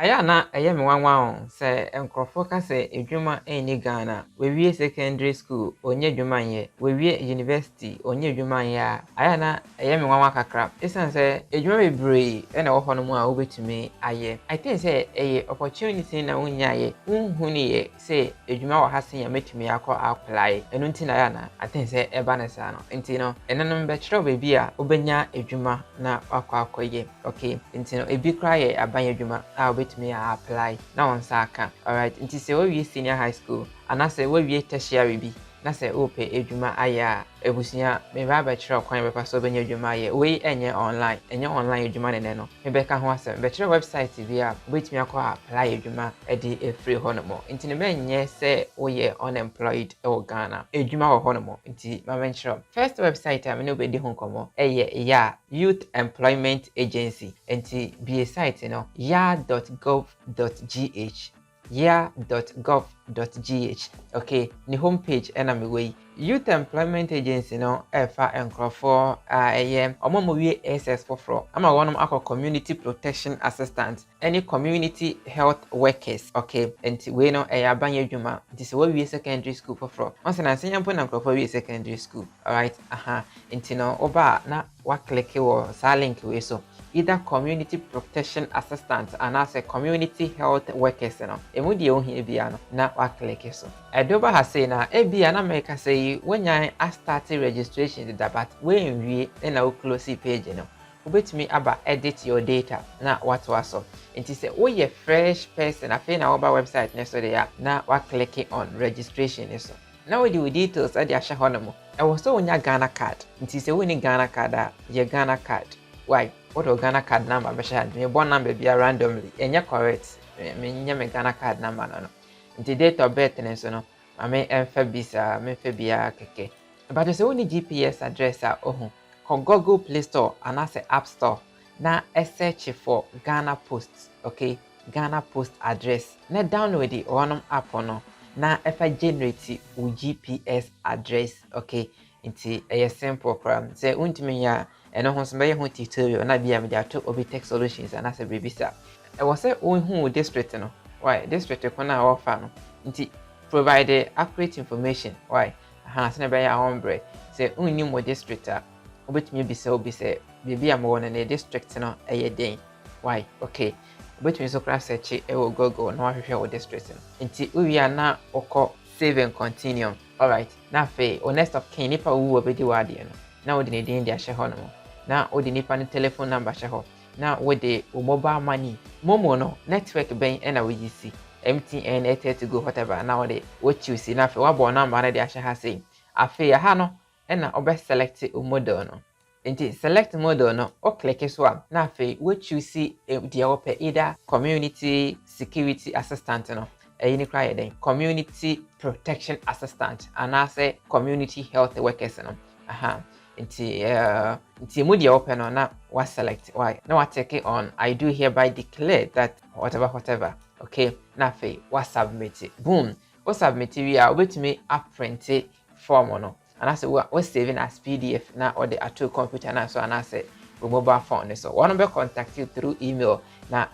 Aya na eye me wanwa on se enkrofo ka se edwuma eni Ghana we wie secondary school onye edwuma ye we wie university onye edwuma ye aya na eye me wanwa kakra esan se edwuma bebree na wo hono mu a obetumi aye. I think say eye opportunity na wonya ye unhu ni ye se edwuma wo hase ya metumi akọ apply enu nti na ya na I think say eba na sa no nti no enenum be kire obebi a obenya edwuma na akọ akoye. Okay nti no ebi kra ye abanye edwuma a me apply na on saka. Alright, nti se we senior high school and say we tertiary bi na se ope edwuma aya ebusia me ba ba kire kwan be paso benya edwuma ye we enye online edwuma ne no me be ka ho asem be kire website bi a obetimi akọ apply edwuma e di e free honomo nti ne menye se we unemployed e Ghana edwuma ho honomo nti ma ben kire first website a me no be di ho komo ya Youth Employment Agency nti be site no ya.gov.gh ya.gov.gh. Okay, the homepage and I'm away. Youth Employment Agency no efa enkrofo omo wie SS for ama one akọ community protection assistant any community health workers. Okay, and we no abanye adwuma this we secondary school for once na senya mpo na enkrofo we secondary school. All right, enti no oba na wa click wo sa link we so either community protection assistant and as a community health workers no emu die ohia bia no na wa click so edoba ha say na ebia na make say when you start registration the but when we na we close page no obetumi aba edit your data na what so nti say we ye fresh person afi na oba website na so there na wa click on registration so now we do details ade ahye honomo e wo so onya Ghana card nti say we ni Ghana card a ye Ghana card why what Ghana card number be share me born number be randomly enya correct me nya me Ghana card number no nti date of birth ne so no ame emfa bisa me fa bia keke but say we ni GPS address a ohun ko Google Play Store and as App Store na search for Ghana Post. Okay, Ghana Post address na download the one app no na efa generate u GPS address. Okay, nti simple program say untimi ya eno ho so be ho tutorial na bia me to obi tech solutions and as a babisa e was say who district no why district ko na offer no nti provide accurate information why say na be ya hombre say unni mo district a obetumi bisa obi say bibia mo wona na district no den why okay obetumi so class search e wo Google na wahwehwe wo district no nti uwia na okọ save and continue. All right, na fe o next of kin nipa wu obedi wade no na wo de ne din dia hye ho no na wo de nipa ne telephone number hye ho na wo de o mobile money momo no network ben e na wo yisi MTN Airtel to go whatever na wo de wo choose na fe wa bo number na de hye ha sei afe ha no e na obe select o model no nti select model no o click so am na fe wo choose de ope either community security assistant no any cry then community protection assistant and I say community health workers no nti mu dia open on na what select why now I take it on I do hereby declare that whatever okay na fe what submit it boom what submit we are obetumi print form no and I say what saving as PDF na or the actual computer na so and I say mobile phone so one be contact you through email na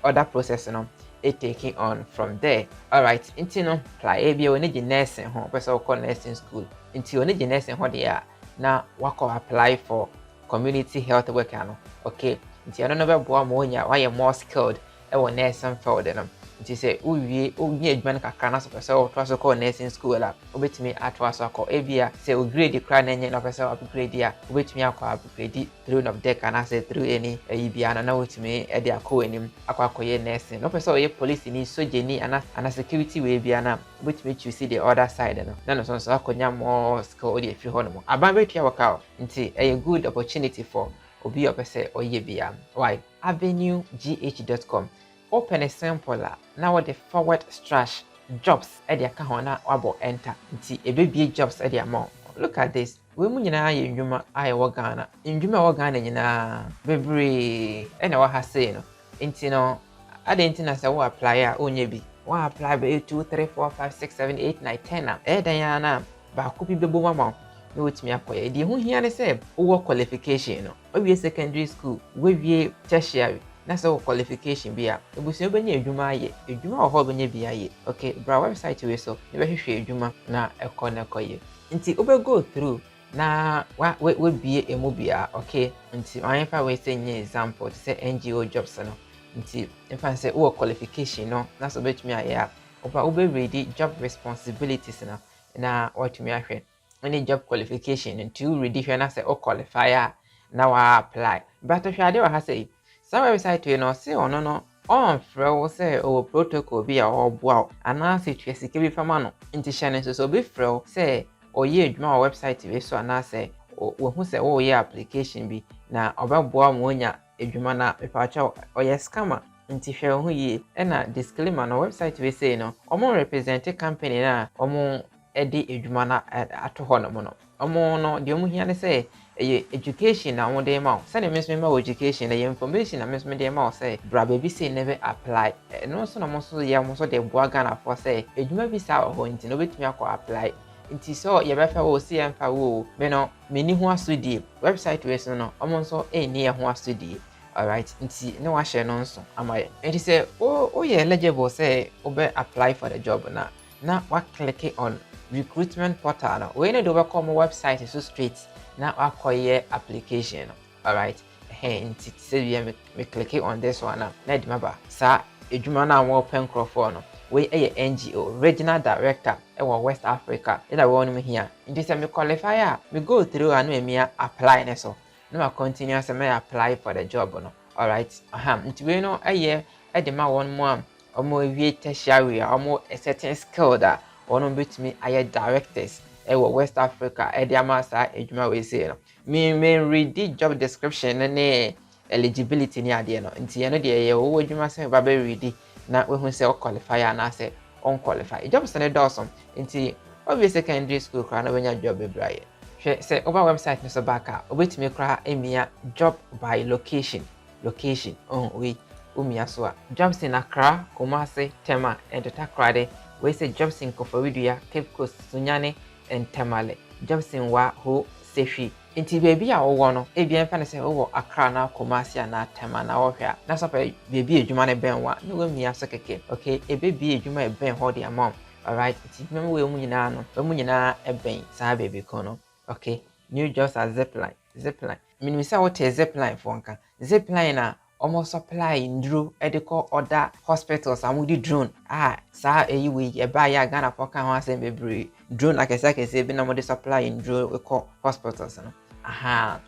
other process no it taking on from there. All right, nti no apply ebia we need nursing ho person call nursing school nti we need nursing ho there na wako apply for community health worker no okay nti ano no be boa mo nya why more skilled e wo nursing field no nti say uwie onya adwuma kakra na so person o to so call nursing school la obetimi atwa so akọ ebia say o grade kra na nya na person upgrade ya obetimi akọ upgrade through of deck and say through any bia na wotimi e de akọ enim akọ ye nursing no person o ye police ni soje ni ana security we bia na obetimi choose the other side no na so akonya more skill o de fi ho no aban betua waka nti a good opportunity for obi opese oye bia why avenuegh.com open a simple now the forward slash jobs at the account na wabo enter nti ebebie jobs at the amount. Look at this we mu nyina ye ndwuma aye wo Ghana ndwuma wo Ghana nyina bebre ena wa ha say no nti no ade nti na say wo apply a onye bi wo apply be 2 3 4 5 6 7 8 9 10 dan ya na ba ko bi bebo mama na wotimi akoye di ho hia ne say wo qualification no we secondary school we wie tertiary na sɛ qualification bi a ebusua bɛnya adwuma ayɛ adwuma wɔ hɔ bɛnya bi ayɛ okay bra website we so ne bɛhwehwɛ adwuma na ɛkɔ nti go through na we bie emu bia okay nti fa we say nye example to say NGO jobs no nti mfa say wo qualification no na so betumi ayɛ a oba ready job responsibilities na watumi ahwɛ any job qualification nti wo ready hwɛ na say o qualify a na wa apply but hwɛ ade wa ha say sa website we no say ono no on frɛ wo sɛ o protocol bi a ɔboa ana sɛ twa sika bi fama no nti hyɛ no so bi frɛ wo sɛ oyɛ adwuma wɔ website we so ana sɛ wo hu sɛ wo yɛ application bi na ɔbɛboa mo nya adwuma na mepacha oyɛ scammer nti hwɛ ho yie ɛna disclaimer no website we say no ɔmo represent company na ɔmo ɛde adwuma na ato hɔ no mo no ɔmo no de ɔmo hia ne sɛ education na ɔmo de ma wo sɛ ne mesme ma education na information na mesme de ma wo sɛ bra baby say never apply no so na mo so yɛ mo so de boa Ghana for sɛ adwuma bi sa wɔ hɔ nti no betumi akɔ apply nti so yɛbɛfa wo si yɛmfa wo me no meni ho asodie website we so no ɔmo nso ɛni ho asodie alright nti ne wahyɛ no nso ama yɛ nti sɛ o yɛ eligible sɛ obe apply for the job na wa click on recruitment portal no we ne do be come website so straight na akɔyɛ application no alright nti sɛ me click on this one na di maba sa edwuma na wo pen crofo no we NGO regional director ewo West Africa ida wo no here nti sɛ me qualify a me go through and me apply ne so na ma continue sɛ me apply for the job no alright nti we no de ma won mo omo wie tertiary omo a certain skill that ono betumi aye directors ewo West Africa de amasa edwuma we say no me read the job description ne eligibility ni ade no nti ye no de ye wo edwuma sɛ ba be read na we hu sɛ o qualify na sɛ on qualify job sɛ ne dawson nti obvious secondary school kra na benya job be braye hwɛ sɛ over website no so back a obetumi kra emia job by location we umia so a jobs in Accra, Kumasi, Tema and Takrade we say jobs in Koforidua, Cape Coast, Sunyani and Temale jobs in Wa Ho Sefi nti baby a wo no e bia mfa ne se wo Accra na Kumasi na Tema na wo hwa na so pa baby adwuma ne ben wa na wo mia so keke okay e baby adwuma e ben ho de amom alright nti mem we mu nyina no we mu nyina e ben sa baby kono okay new jobs as zipline minimisa what is zipline for nka zipline na almost supply ndru edical other hospitals amudi drone sa we e ba ya Ghana for kan ho asem bebre drone akese bi na mo de supply ndru we call hospitals no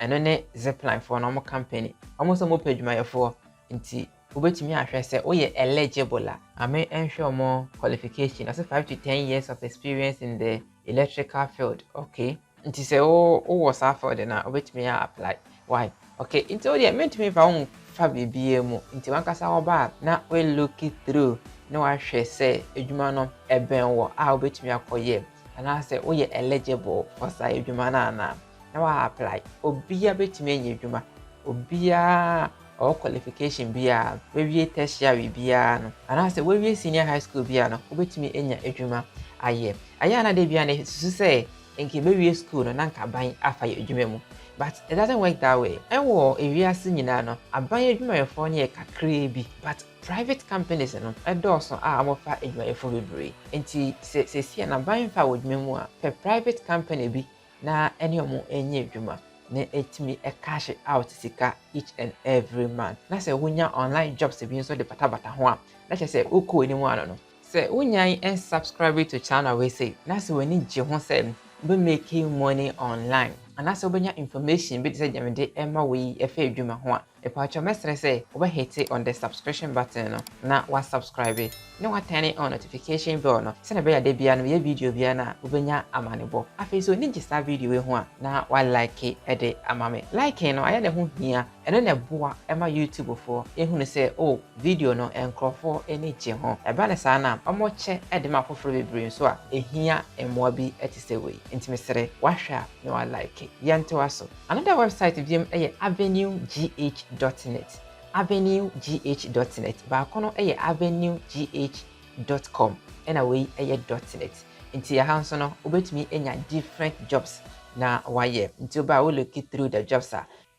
eno ne zipline for no company almost mo paguma ye for nti obetimi ahwe se o ye eligible ame enhwe mo qualification as 5 to 10 years of experience in the electrical field okay nti se o was afford na obetimi apply why okay nti o de meant me fa fa bibie mu nti wankasa oba na we look through na wa hwe se edwuma no eben wo obetumi akoye ana se o ye eligible for sa edwuma na wa apply obia betumi enye edwuma obia or qualification bia we wie tertiary bia no ana se we wie senior high school bia no obetumi enya edwuma aye na de bia na susu se enke be wie school no nanka ban afa ye edwuma mu but it doesn't work that way ewo ewiase nyina no aban edwuma yefo ne kakra bi but private companies no edoso amofa edwuma yefo bebre enti se na ban fa wodwuma mu a private company bi na ene omo enye edwuma ne etimi cash out sika each and every month na se wonya online jobs bi nso de patabata ho a na se okọ ni mu ano no se wonya en subscribe to channel we say na se wani je ho se be making money online and that's obenya information bi say jamede ema we efa edwuma ho a epacho mesre say oba hit on the subscription button no na wa subscribe na wa turn on notification bell no se na be ya de bia no ye video bia na obenya amanebo afi so ni gista video we ho a na wa like e de amame like no aya ne ho hia ene na boa ema YouTube for ehunu say video no enkrofo eni je ho eba ne sa na omo che e de makoforo bebre so a ehia emoa bi etise we intimesere wa hwa na wa like yantewaso another website vim avenuegh.net avenuegh.net ba kono avenuegh.com ena we .net nti ya hanso no obetumi enya different jobs na waye nti oba we look through the jobs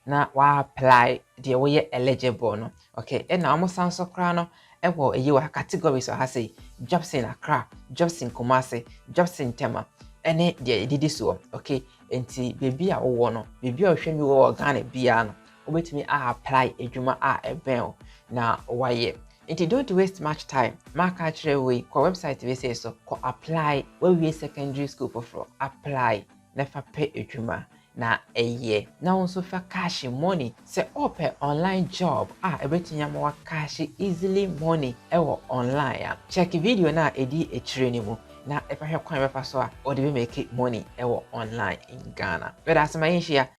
na wa apply de wo ye eligible no. Okay, and na almost san so kra no e wo eyi wa categories o ha say jobs in Accra, jobs in Kumasi, jobs in Tema. Ene de didi so. Okay, enti baby a wo no, baby a hwe mi wo Ghana bia no, obetumi a apply adwuma a eben na wa ye. Nti don't waste much time. Mark actually we ko website we say so ko apply when we secondary school for apply never pay adwuma na eye na also for cash money say open online job ebetinya mo cash easily money ewo online check video na edi echire ni mu na epahwe kwan befa so a o de make money ewo online in Ghana but as my share